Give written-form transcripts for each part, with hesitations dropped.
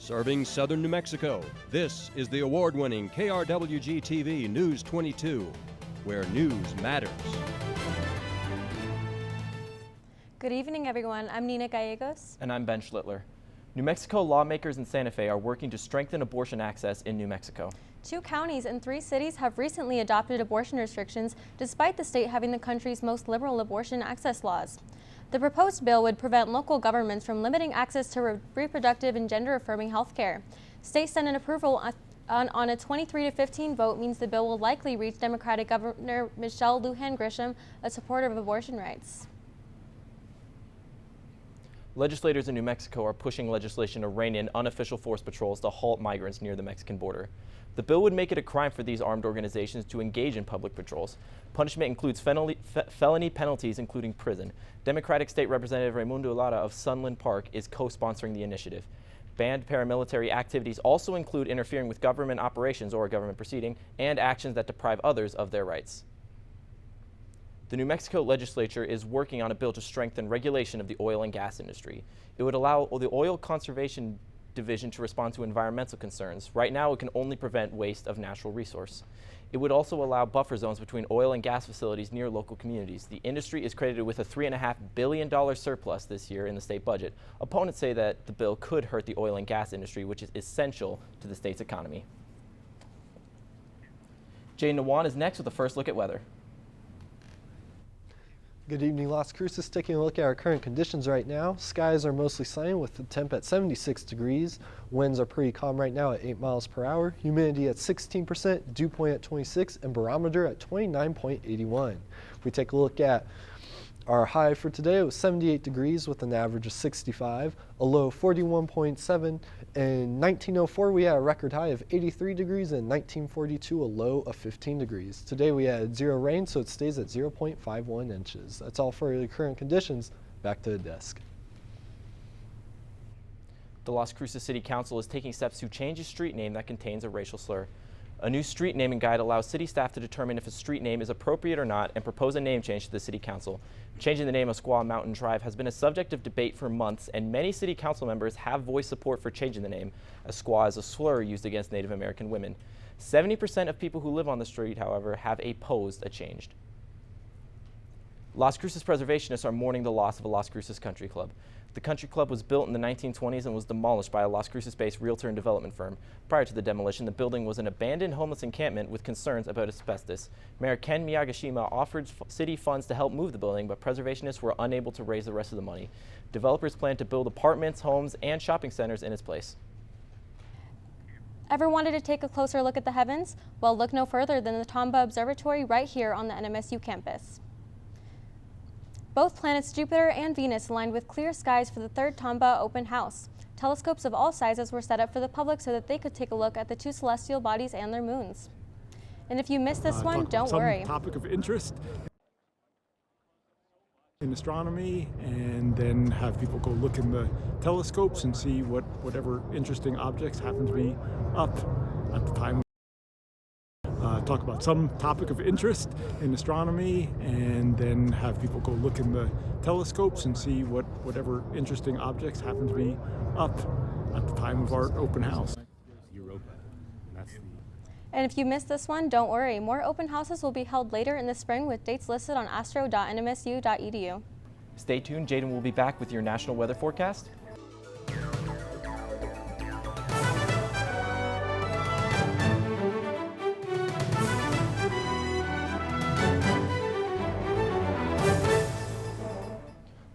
Serving southern New Mexico, this is the award-winning KRWG-TV News 22, where news matters. Good evening, everyone. I'm Nina Gallegos. And I'm Ben Schlittler. New Mexico lawmakers in Santa Fe are working to strengthen abortion access in New Mexico. 2 counties and 3 cities have recently adopted abortion restrictions, despite the state having the country's most liberal abortion access laws. The proposed bill would prevent local governments from limiting access to reproductive and gender-affirming health care. State Senate approval on a 23-15 vote means the bill will likely reach Democratic Governor Michelle Lujan Grisham, a supporter of abortion rights. Legislators in New Mexico are pushing legislation to rein in unofficial force patrols to halt migrants near the Mexican border. The bill would make it a crime for these armed organizations to engage in public patrols. Punishment includes felony penalties, including prison. Democratic State Representative Raimundo Lara of Sunland Park is co-sponsoring the initiative. Banned paramilitary activities also include interfering with government operations or a government proceeding and actions that deprive others of their rights. The New Mexico legislature is working on a bill to strengthen regulation of the oil and gas industry. It would allow the Oil Conservation Division to respond to environmental concerns. Right now, it can only prevent waste of natural resource. It would also allow buffer zones between oil and gas facilities near local communities. The industry is credited with a $3.5 billion surplus this year in the state budget. Opponents say that the bill could hurt the oil and gas industry, which is essential to the state's economy. Jay Nawan is next with a first look at weather. Good evening, Las Cruces. Taking a look at our current conditions right now. Skies are mostly sunny with the temp at 76 degrees. Winds are pretty calm right now at 8 miles per hour. Humidity at 16%, dew point at 26, and barometer at 29.81. If we take a look at our high for today, it was 78 degrees with an average of 65, a low of 41.7. In 1904, we had a record high of 83 degrees, and in 1942, a low of 15 degrees. Today, we had 0 rain, so it stays at 0.51 inches. That's all for the current conditions. Back to the desk. The Las Cruces City Council is taking steps to change a street name that contains a racial slur. A new street naming guide allows city staff to determine if a street name is appropriate or not and propose a name change to the City Council. Changing the name of Squaw Mountain Drive has been a subject of debate for months, and many City Council members have voiced support for changing the name, as squaw is a slur used against Native American women. 70% of people who live on the street, however, have opposed a change. Las Cruces preservationists are mourning the loss of a Las Cruces country club. The country club was built in the 1920s and was demolished by a Las Cruces-based realtor and development firm. Prior to the demolition, the building was an abandoned homeless encampment with concerns about asbestos. Mayor Ken Miyagishima offered city funds to help move the building, but preservationists were unable to raise the rest of the money. Developers plan to build apartments, homes, and shopping centers in its place. Ever wanted to take a closer look at the heavens? Well, look no further than the Tombaugh Observatory right here on the NMSU campus. Both planets Jupiter and Venus aligned with clear skies for the 3rd Tombaugh open house. Telescopes of all sizes were set up for the public so that they could take a look at the 2 celestial bodies and their moons. And if you missed this one, don't worry. Topic of interest in astronomy, and then have people go look in the telescopes and see whatever interesting objects happen to be up at the time. Talk about some topic of interest in astronomy, and then have people go look in the telescopes and see whatever interesting objects happen to be up at the time of our open house. And if you missed this one, don't worry. More open houses will be held later in the spring with dates listed on astro.nmsu.edu. Stay tuned. Jaden will be back with your national weather forecast.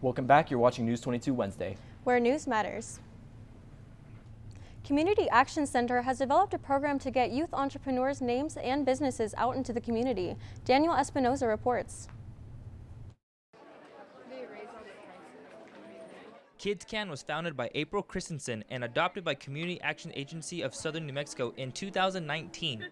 Welcome back. You're watching News 22 Wednesday, where news matters. Community Action Center has developed a program to get youth entrepreneurs' names and businesses out into the community. Daniel Espinoza reports. Kids Can was founded by April Christensen and adopted by Community Action Agency of Southern New Mexico in 2019.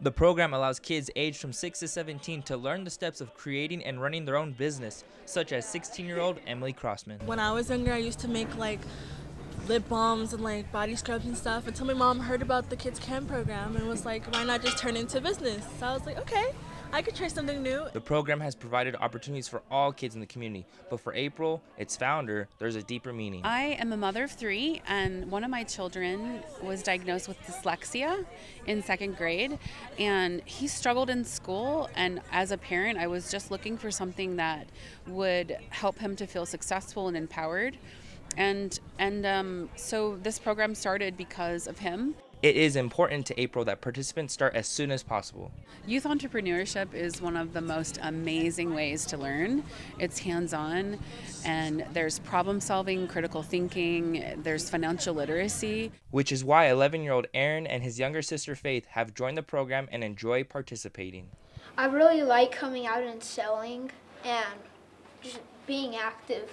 The program allows kids aged from 6 to 17 to learn the steps of creating and running their own business, such as 16-year-old Emily Crossman. When I was younger, I used to make lip balms and body scrubs and stuff until my mom heard about the Kids Can program and was like, why not just turn it into business? So I was like, okay. I could try something new. The program has provided opportunities for all kids in the community, but for April, its founder, there's a deeper meaning. I am a mother of 3, and one of my children was diagnosed with dyslexia in 2nd grade, and he struggled in school, and as a parent, I was just looking for something that would help him to feel successful and empowered, and so this program started because of him. It is important to April that participants start as soon as possible. Youth entrepreneurship is one of the most amazing ways to learn. It's hands-on, and there's problem solving, critical thinking, there's financial literacy. Which is why 11-year-old Aaron and his younger sister Faith have joined the program and enjoy participating. I really like coming out and selling and just being active.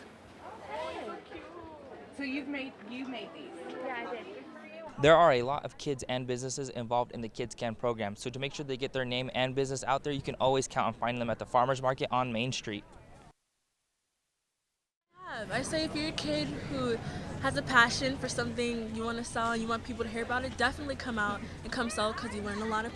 So you made these? Yeah, I did. There are a lot of kids and businesses involved in the Kids Can program, so to make sure they get their name and business out there, you can always count on finding them at the farmers market on Main Street. I say if you're a kid who has a passion for something you want to sell and you want people to hear about it, definitely come out and come sell because you learn a lot of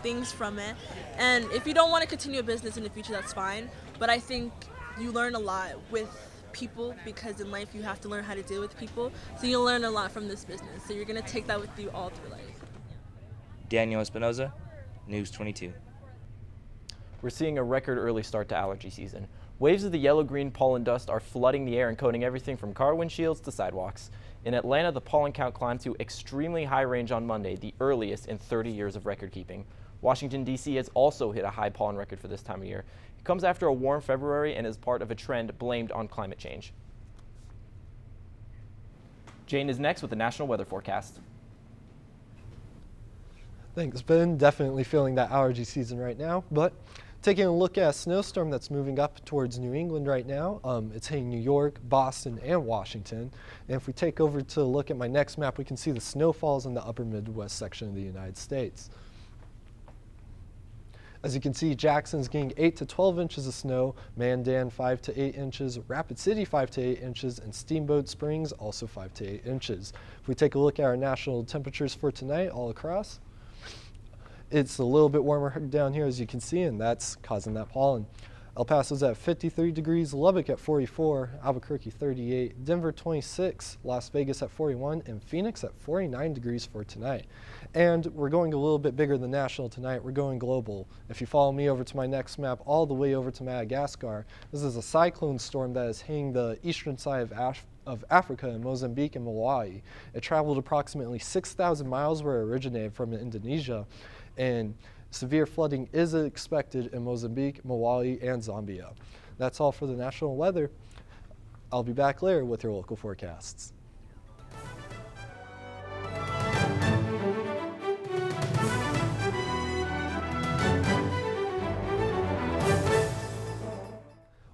things from it. And if you don't want to continue a business in the future, that's fine. But I think you learn a lot with people because in life you have to learn how to deal with people. So you'll learn a lot from this business. So you're going to take that with you all through life. Daniel Espinoza, News 22. We're seeing a record early start to allergy season. Waves of the yellow-green pollen dust are flooding the air and coating everything from car windshields to sidewalks. In Atlanta, the pollen count climbed to extremely high range on Monday, the earliest in 30 years of record keeping. Washington, D.C. has also hit a high pollen record for this time of year. It comes after a warm February and is part of a trend blamed on climate change. Jane is next with the National Weather Forecast. Thanks, Ben. Definitely feeling that allergy season right now, but taking a look at a snowstorm that's moving up towards New England right now. It's hitting New York, Boston, and Washington. And if we take over to look at my next map, we can see the snowfalls in the upper Midwest section of the United States. As you can see, Jackson's getting 8 to 12 inches of snow, Mandan 5 to 8 inches, Rapid City 5 to 8 inches, and Steamboat Springs also 5 to 8 inches. If we take a look at our national temperatures for tonight all across, it's a little bit warmer down here as you can see, and that's causing that pollen. El Paso's at 53 degrees, Lubbock at 44, Albuquerque 38, Denver 26, Las Vegas at 41, and Phoenix at 49 degrees for tonight. And we're going a little bit bigger than national tonight. We're going global. If you follow me over to my next map, all the way over to Madagascar, this is a cyclone storm that is hitting the eastern side of Africa in Mozambique and Malawi. It traveled approximately 6,000 miles where it originated from Indonesia, and severe flooding is expected in Mozambique, Malawi, and Zambia. That's all for the national weather. I'll be back later with your local forecasts.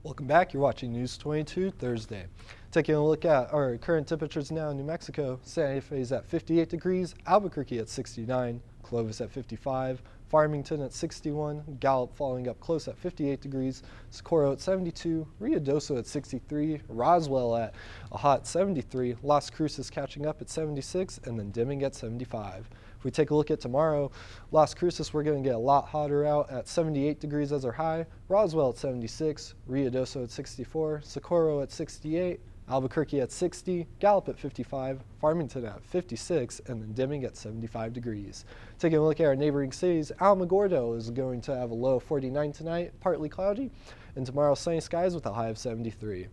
Welcome back. You're watching News 22 Thursday. Taking a look at our current temperatures now in New Mexico. Santa Fe is at 58 degrees, Albuquerque at 69, Clovis at 55, Farmington at 61, Gallup following up close at 58 degrees, Socorro at 72, Ruidoso at 63, Roswell at a hot 73, Las Cruces catching up at 76, and then dimming at 75. If we take a look at tomorrow, Las Cruces, we're going to get a lot hotter out at 78 degrees as our high, Roswell at 76, Ruidoso at 64, Socorro at 68, Albuquerque at 60, Gallup at 55, Farmington at 56, and then dimming at 75 degrees. Taking a look at our neighboring cities, Alamogordo is going to have a low of 49 tonight, partly cloudy, and tomorrow sunny skies with a high of 73.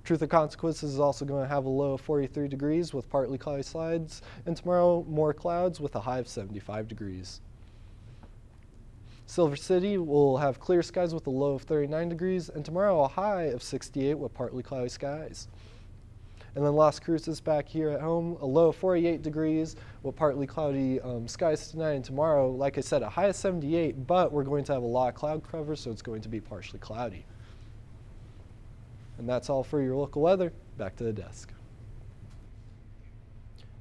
Truth or Consequences is also going to have a low of 43 degrees with partly cloudy slides, and tomorrow more clouds with a high of 75 degrees. Silver City will have clear skies with a low of 39 degrees, and tomorrow a high of 68 with partly cloudy skies. And then Las Cruces back here at home, a low of 48 degrees with partly cloudy skies tonight and tomorrow. Like I said, a high of 78, but we're going to have a lot of cloud cover, so it's going to be partially cloudy. And that's all for your local weather. Back to the desk.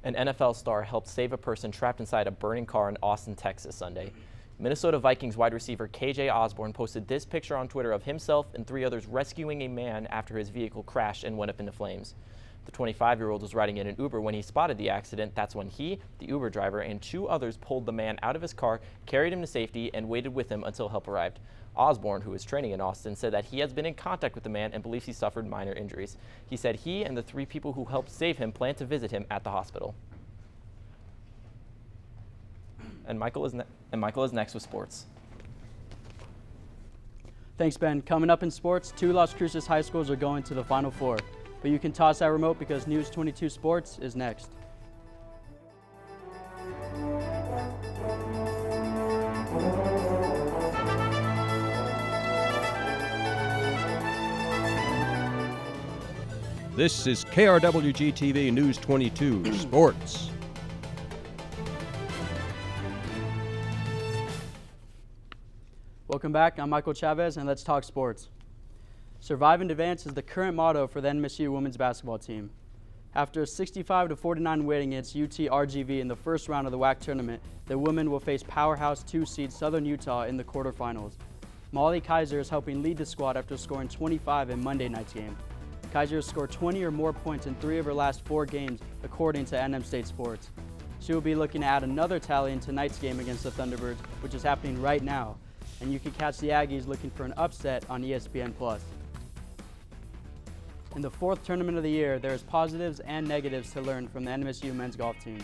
An NFL star helped save a person trapped inside a burning car in Austin, Texas Sunday. Minnesota Vikings wide receiver KJ Osborne posted this picture on Twitter of himself and 3 others rescuing a man after his vehicle crashed and went up into flames. The 25-year-old was riding in an Uber when he spotted the accident. That's when he, the Uber driver, and 2 others pulled the man out of his car, carried him to safety, and waited with him until help arrived. Osborne, who is training in Austin, said that he has been in contact with the man and believes he suffered minor injuries. He said he and the 3 people who helped save him plan to visit him at the hospital. And Michael is next with sports. Thanks, Ben. Coming up in sports, 2 Las Cruces high schools are going to the Final Four. But you can toss that remote because News 22 Sports is next. This is KRWG-TV News 22 Sports. Welcome back. I'm Michael Chavez, and let's talk sports. Survive and advance is the current motto for the NMSU women's basketball team. After a 65-49 win against UT-RGV in the first round of the WAC tournament, the women will face powerhouse 2-seed Southern Utah in the quarterfinals. Molly Kaiser is helping lead the squad after scoring 25 in Monday night's game. Kaiser has scored 20 or more points in 3 of her last 4 games, according to NM State Sports. She will be looking to add another tally in tonight's game against the Thunderbirds, which is happening right now, and you can catch the Aggies looking for an upset on ESPN+. In the 4th tournament of the year, there is positives and negatives to learn from the NMSU men's golf team.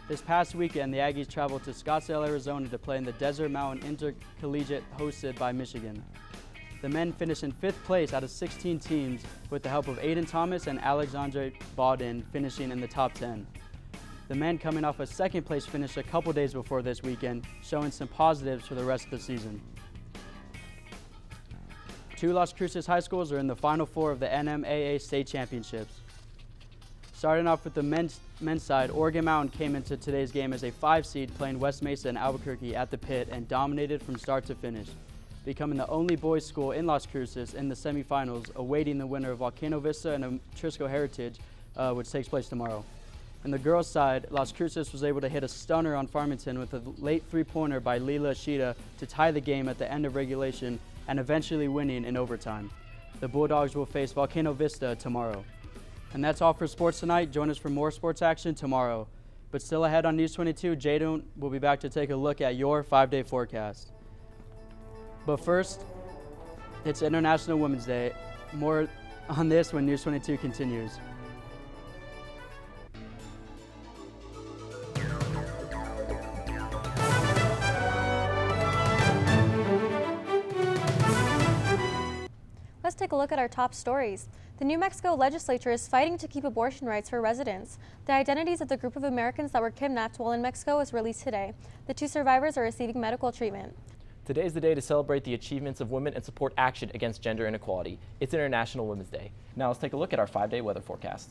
This past weekend, the Aggies traveled to Scottsdale, Arizona to play in the Desert Mountain Intercollegiate hosted by Michigan. The men finished in 5th place out of 16 teams with the help of Aiden Thomas and Alexandre Baudin finishing in the top 10. The men coming off a 2nd place finish a couple days before this weekend, showing some positives for the rest of the season. 2 Las Cruces high schools are in the Final Four of the NMAA state championships. Starting off with the men's side, Oregon Mountain came into today's game as a 5 seed playing West Mesa and Albuquerque at the pit and dominated from start to finish, becoming the only boys school in Las Cruces in the semifinals, awaiting the winner of Volcano Vista and Trisco Heritage, which takes place tomorrow. On the girls' side, Las Cruces was able to hit a stunner on Farmington with a late 3-pointer by Leela Ashita to tie the game at the end of regulation and eventually winning in overtime. The Bulldogs will face Volcano Vista tomorrow. And that's all for sports tonight. Join us for more sports action tomorrow. But still ahead on News 22, Jadon will be back to take a look at your 5-day forecast. But first, it's International Women's Day. More on this when News 22 continues. Let's take a look at our top stories. The New Mexico legislature is fighting to keep abortion rights for residents. The identities of the group of Americans that were kidnapped while in Mexico is released today. The 2 survivors are receiving medical treatment. Today is the day to celebrate the achievements of women and support action against gender inequality. It's International Women's Day. Now let's take a look at our 5-day weather forecast.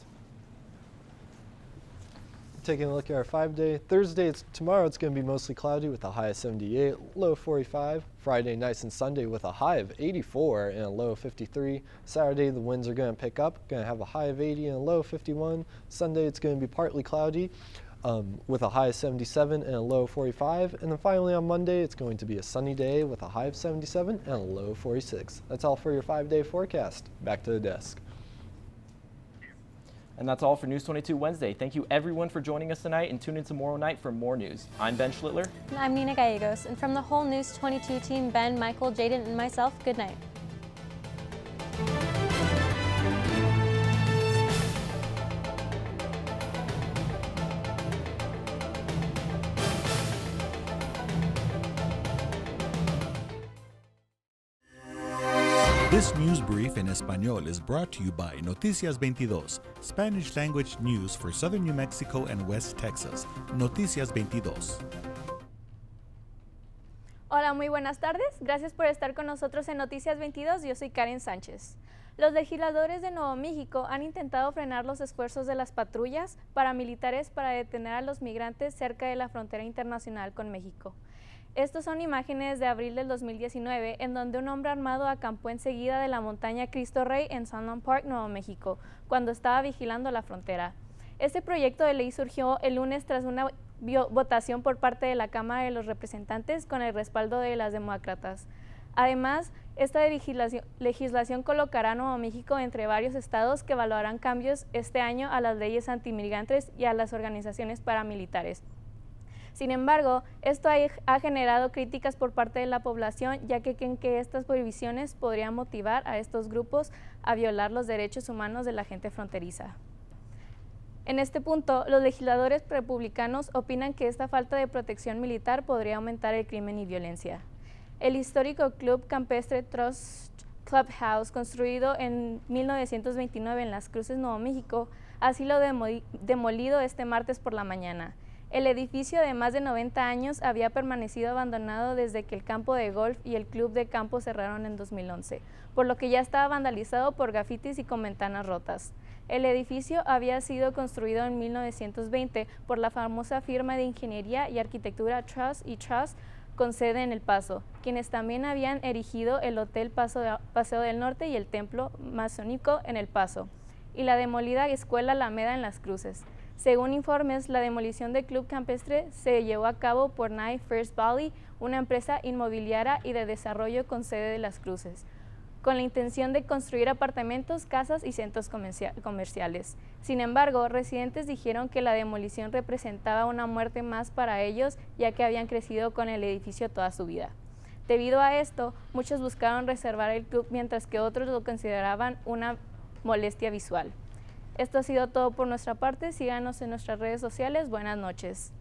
Taking a look at our 5-day. Thursday, tomorrow it's going to be mostly cloudy with a high of 78, low of 45. Friday, nice and Sunday with a high of 84 and a low of 53. Saturday, the winds are going to pick up, going to have a high of 80 and a low of 51. Sunday, it's going to be partly cloudy with a high of 77 and a low of 45. And then finally on Monday, it's going to be a sunny day with a high of 77 and a low of 46. That's all for your 5-day forecast. Back to the desk. And that's all for News 22 Wednesday. Thank you everyone for joining us tonight, and tune in tomorrow night for more news. I'm Ben Schlittler. And I'm Nina Gallegos. And from the whole News 22 team, Ben, Michael, Jaden, and myself, good night. This news brief in Español is brought to you by Noticias 22, Spanish language news for southern New Mexico and West Texas. Noticias 22. Hola, muy buenas tardes. Gracias por estar con nosotros en Noticias 22. Yo soy Karen Sánchez. Los legisladores de Nuevo México han intentado frenar los esfuerzos de las patrullas paramilitares para detener a los migrantes cerca de la frontera internacional con México. Estos son imágenes de abril del 2019, en donde un hombre armado acampó enseguida de la montaña Cristo Rey en Sandon Park, Nuevo México, cuando estaba vigilando la frontera. Este proyecto de ley surgió el lunes tras una votación por parte de la Cámara de los Representantes con el respaldo de las demócratas. Además, esta legislación colocará a Nuevo México entre varios estados que evaluarán cambios este año a las leyes antimigrantes y a las organizaciones paramilitares. Sin embargo, esto ha generado críticas por parte de la población, ya que creen que estas prohibiciones podrían motivar a estos grupos a violar los derechos humanos de la gente fronteriza. En este punto, los legisladores republicanos opinan que esta falta de protección militar podría aumentar el crimen y violencia. El histórico Club Campestre Trust Clubhouse, construido en 1929 en Las Cruces, Nuevo México, ha sido demolido este martes por la mañana. El edificio de más de 90 años había permanecido abandonado desde que el campo de golf y el club de campo cerraron en 2011, por lo que ya estaba vandalizado por grafitis y con ventanas rotas. El edificio había sido construido en 1920 por la famosa firma de ingeniería y arquitectura Truss y Truss, con sede en El Paso, quienes también habían erigido el Hotel Paseo del Norte y el Templo Masónico en El Paso, y la demolida Escuela Alameda en Las Cruces. Según informes, la demolición del Club Campestre se llevó a cabo por Nye First Valley, una empresa inmobiliaria y de desarrollo con sede de Las Cruces, con la intención de construir apartamentos, casas y centros comerciales. Sin embargo, residentes dijeron que la demolición representaba una muerte más para ellos, ya que habían crecido con el edificio toda su vida. Debido a esto, muchos buscaron reservar el club, mientras que otros lo consideraban una molestia visual. Esto ha sido todo por nuestra parte. Síganos en nuestras redes sociales. Buenas noches.